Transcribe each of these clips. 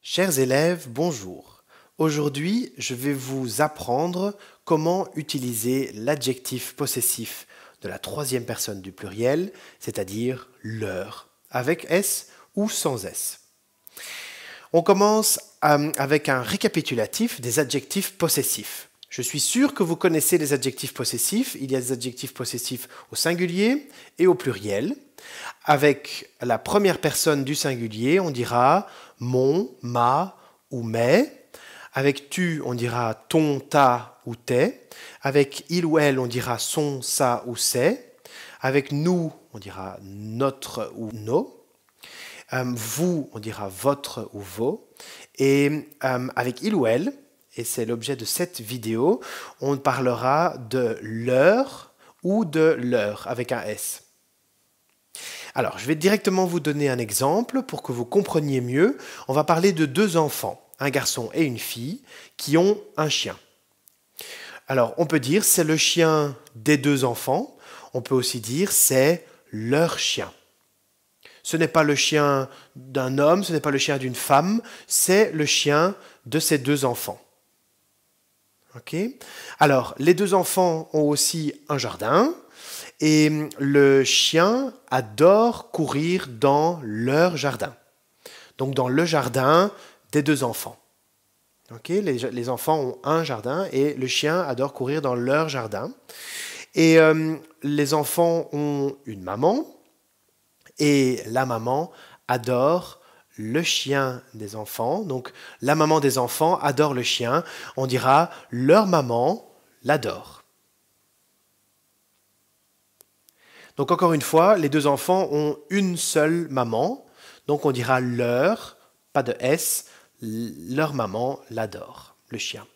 Chers élèves, bonjour. Aujourd'hui, je vais vous apprendre comment utiliser l'adjectif possessif de la troisième personne du pluriel, c'est-à-dire leur, avec S ou sans S. On commence avec un récapitulatif des adjectifs possessifs. Je suis sûr que vous connaissez les adjectifs possessifs. Il y a des adjectifs possessifs au singulier et au pluriel. Avec la première personne du singulier, on dira mon, ma ou mes. Avec tu, on dira ton, ta ou tes. Avec il ou elle, on dira son, sa ou ses. Avec nous, on dira notre ou nos. Vous, on dira votre ou vos. Et avec il ou elle, et c'est l'objet de cette vidéo, on parlera de leur ou de leur avec un S. Alors, je vais directement vous donner un exemple pour que vous compreniez mieux. On va parler de deux enfants, un garçon et une fille, qui ont un chien. Alors, on peut dire c'est le chien des deux enfants. On peut aussi dire c'est leur chien. Ce n'est pas le chien d'un homme, ce n'est pas le chien d'une femme, c'est le chien de ces deux enfants. Okay. Alors, les deux enfants ont aussi un jardin et le chien adore courir dans leur jardin. Donc, dans le jardin des deux enfants. Okay. Les enfants ont un jardin et le chien adore courir dans leur jardin. Et les enfants ont une maman et la maman adore le chien des enfants. Donc, la maman des enfants adore le chien. On dira leur maman l'adore. Donc, encore une fois, les deux enfants ont une seule maman. Donc, on dira leur, pas de S, leur maman l'adore, le chien.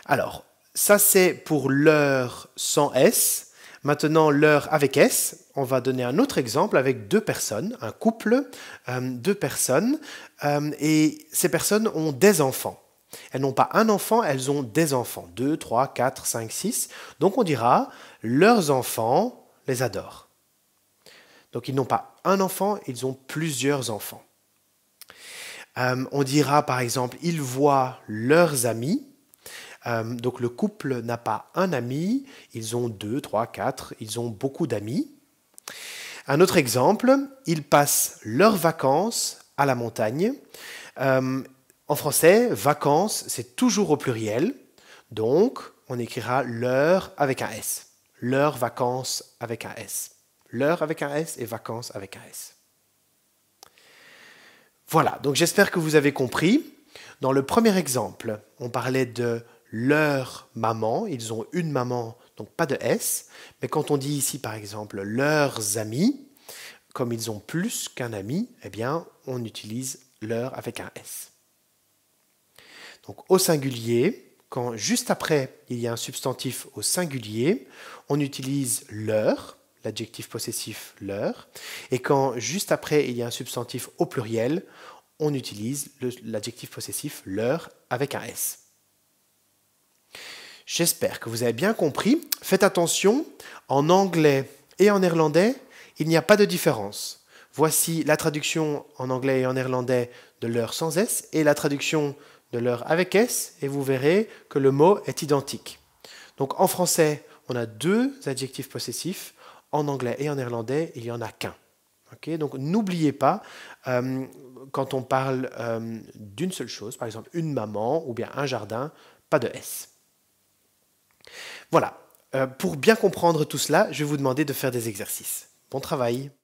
Alors, ça c'est pour leur sans S. Maintenant, leur avec S, on va donner un autre exemple avec deux personnes, un couple, deux personnes, et ces personnes ont des enfants. Elles n'ont pas un enfant, elles ont des enfants, 2, 3, 4, 5, 6. Donc on dira, leurs enfants les adorent. Donc ils n'ont pas un enfant, ils ont plusieurs enfants. On dira par exemple, ils voient leurs amis. Donc le couple n'a pas un ami, ils ont 2, 3, 4, ils ont beaucoup d'amis. Un autre exemple, ils passent leurs vacances à la montagne. En français, vacances, c'est toujours au pluriel. Donc, on écrira leur avec un S. Leurs vacances avec un S. Leur avec un S et vacances avec un S. Voilà, donc j'espère que vous avez compris. Dans le premier exemple, on parlait de leur maman, ils ont une maman, donc pas de S, mais quand on dit ici par exemple leurs amis, comme ils ont plus qu'un ami, eh bien on utilise leur avec un S. Donc au singulier, quand juste après il y a un substantif au singulier, on utilise leur, l'adjectif possessif leur, et quand juste après il y a un substantif au pluriel, on utilise l'adjectif possessif leur avec un S. J'espère que vous avez bien compris. Faites attention, en anglais et en néerlandais, il n'y a pas de différence. Voici la traduction en anglais et en néerlandais de leur sans S et la traduction de leur avec S, et vous verrez que le mot est identique. Donc en français, on a deux adjectifs possessifs, en anglais et en néerlandais, il n'y en a qu'un. Okay, donc n'oubliez pas, quand on parle d'une seule chose, par exemple une maman ou bien un jardin, pas de S. Voilà, pour bien comprendre tout cela, je vais vous demander de faire des exercices. Bon travail!